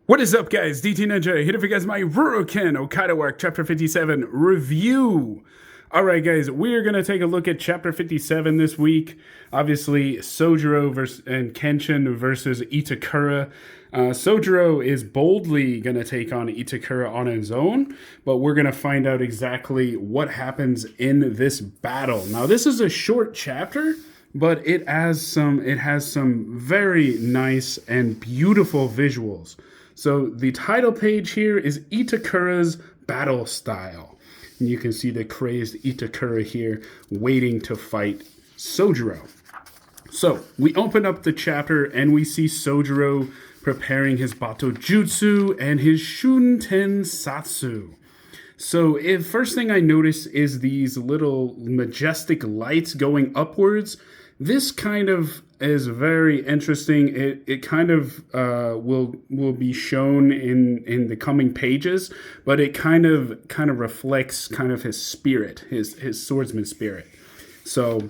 What is up, guys? DT Ninja here for you guys my RuroKen Hokkaido Arc Chapter 57 review. Alright, guys, we are going to take a look at Chapter 57 this week. Obviously, Sojiro and Kenshin versus Itakura. Sojiro is boldly going to take on Itakura on his own, but we're going to find out exactly what happens in this battle. Now, this is a short chapter, but it has some very nice and beautiful visuals. So the title page here is Itakura's battle style. And you can see the crazed Itakura here waiting to fight Sojiro. So we open up the chapter and we see Sojiro preparing his Bato Jutsu and his Shunten Satsu. So first thing I notice is these little majestic lights going upwards. This kind of is very interesting. It kind of will be shown in the coming pages, but it kind of reflects kind of his spirit, his swordsman spirit. So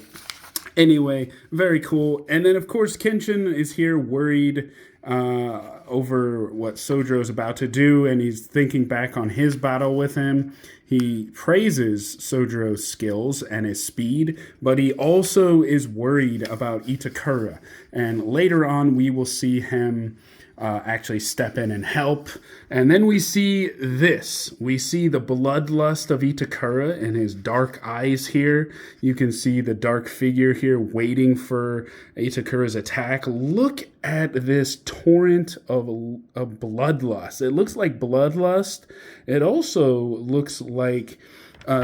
anyway, very cool. And then of course Kenshin is here worried over what Sojiro is about to do, and he's thinking back on his battle with him. He praises Sojiro's skills and his speed, but he also is worried about Itakura. And later on, we will see him actually step in and help. And then we see this. We see the bloodlust of Itakura and his dark eyes here. You can see the dark figure here waiting for Itakura's attack. Look at this torrent of bloodlust. It looks like bloodlust. It also looks like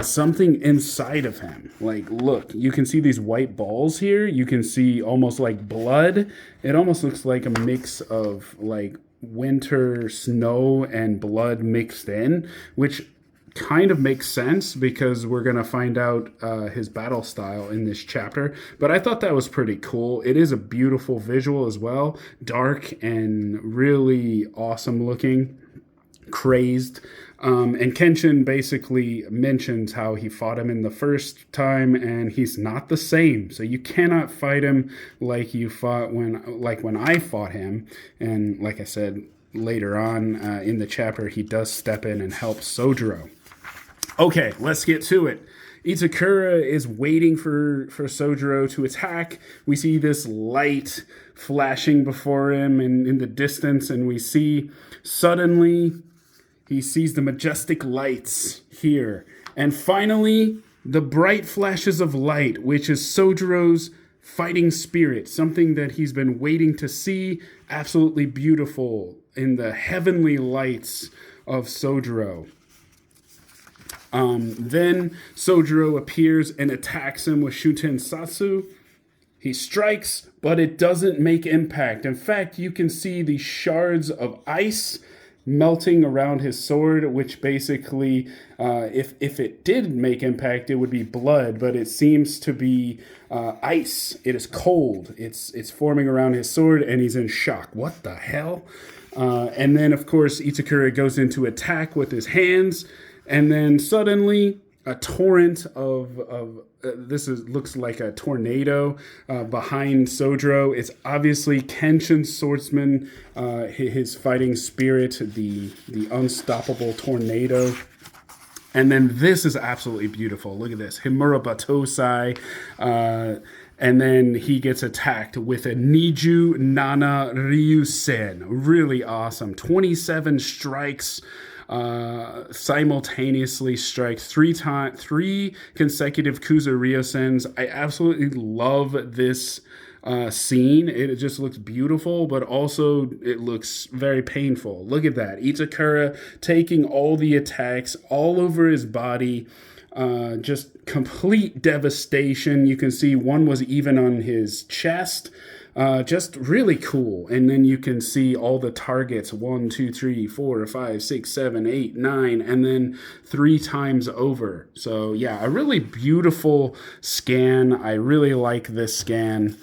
something inside of him. Like, look, you can see these white balls here. You can see almost like blood. It almost looks like a mix of like winter snow and blood mixed in, which kind of makes sense because we're going to find out his battle style in this chapter. But I thought that was pretty cool. It is a beautiful visual as well. Dark and really awesome looking. Crazed. And Kenshin basically mentions how he fought him in the first time and he's not the same. So you cannot fight him like you fought when I fought him. And like I said, later on in the chapter, he does step in and help Sojiro. Okay, let's get to it. Itakura is waiting for Sojiro to attack. We see this light flashing before him in the distance, and we see suddenly he sees the majestic lights here. And finally, the bright flashes of light, which is Sojiro's fighting spirit, something that he's been waiting to see. Absolutely beautiful in the heavenly lights of Sojiro. Then Sojiro appears and attacks him with Shunten Satsu. He strikes, but it doesn't make impact. In fact, you can see the shards of ice melting around his sword, which basically, if it did make impact, it would be blood, but it seems to be ice. It is cold. It's forming around his sword, and he's in shock. What the hell? And then, of course, Itakura goes into attack with his hands, and then suddenly a torrent of looks like a tornado behind Sojiro. It's obviously Kenshin's swordsman, his fighting spirit, the unstoppable tornado. And then this is absolutely beautiful. Look at this, Himura Batosai. And then he gets attacked with a Niju Nana Ryusen. Really awesome. 27 strikes. Simultaneously strikes three consecutive Kuza Ryosens. I absolutely love this scene. It just looks beautiful, but also it looks very painful. Look at that. Itakura taking all the attacks all over his body. Just complete devastation. You can see one was even on his chest. Just really cool. And then you can see all the targets, 1, 2, 3, 4, 5, 6, 7, 8, 9, and then 3 times over. So yeah, a really beautiful scan. I really like this scan.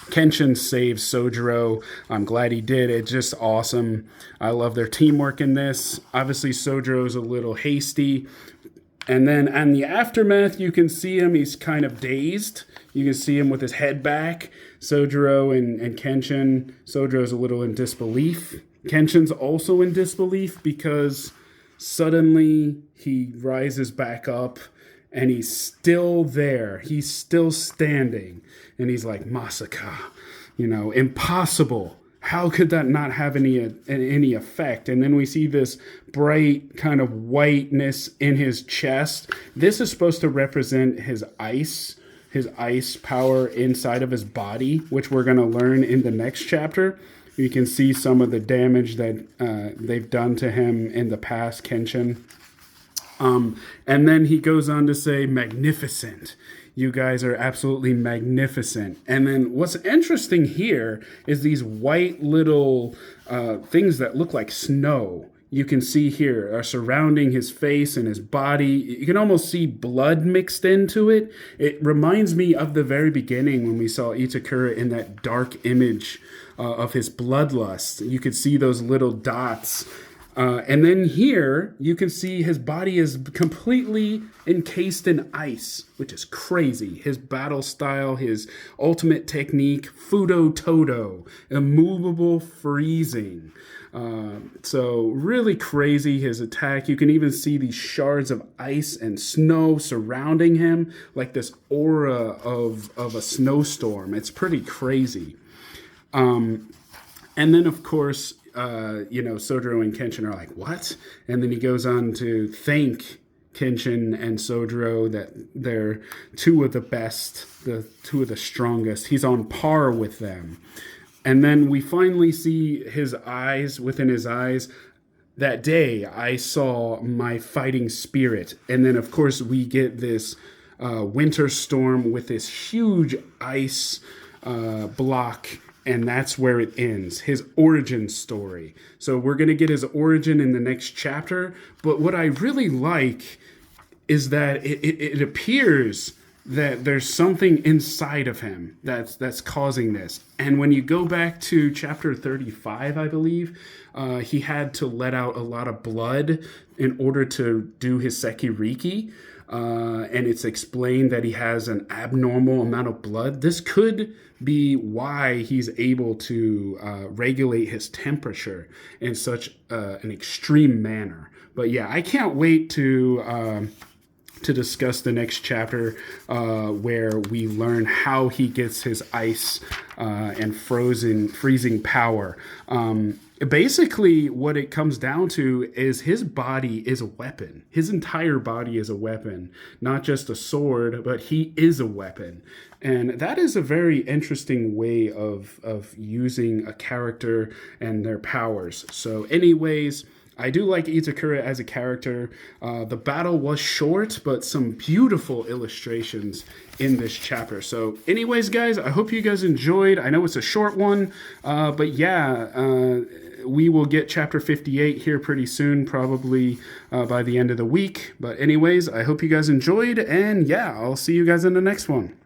Kenshin saves Sojiro. I'm glad he did. It's just awesome. I love their teamwork in this. Obviously, Sojiro's a little hasty. And then on the aftermath, you can see him. He's kind of dazed. You can see him with his head back. Sojiro and Kenshin. Sojiro's a little in disbelief. Kenshin's also in disbelief because suddenly he rises back up and he's still there. He's still standing. And he's like, Masaka, impossible. How could that not have any effect? And then we see this bright kind of whiteness in his chest. This is supposed to represent his ice power inside of his body, which we're going to learn in the next chapter. You can see some of the damage that they've done to him in the past, Kenshin. And then he goes on to say, magnificent. You guys are absolutely magnificent. And then what's interesting here is these white little things that look like snow. You can see here are surrounding his face and his body. You can almost see blood mixed into it. It reminds me of the very beginning when we saw Itakura in that dark image of his bloodlust. You could see those little dots. And then here, you can see his body is completely encased in ice, which is crazy. His battle style, his ultimate technique, Fudo Todo, immovable freezing. So really crazy, his attack. You can even see these shards of ice and snow surrounding him, like this aura of a snowstorm. It's pretty crazy. And then, of course, Sojiro and Kenshin are like, what? And then he goes on to thank Kenshin and Sojiro that they're two of the best, two of the strongest. He's on par with them. And then we finally see his eyes, within his eyes, that day I saw my fighting spirit. And then, of course, we get this winter storm with this huge ice block. And that's where it ends, his origin story. So we're going to get his origin in the next chapter. But what I really like is that it appears that there's something inside of him that's causing this. And when you go back to chapter 35, I believe, he had to let out a lot of blood in order to do his Sekiriki. And it's explained that he has an abnormal amount of blood. This could be why he's able to regulate his temperature in such an extreme manner. But yeah, I can't wait to discuss the next chapter where we learn how he gets his ice and freezing power. Basically, what it comes down to is his body is a weapon. His entire body is a weapon, not just a sword, but he is a weapon. And that is a very interesting way of using a character and their powers. So anyways, I do like Itakura as a character. The battle was short, but some beautiful illustrations in this chapter. So anyways, guys, I hope you guys enjoyed. I know it's a short one, but yeah, we will get chapter 58 here pretty soon, probably by the end of the week. But anyways, I hope you guys enjoyed, and yeah, I'll see you guys in the next one.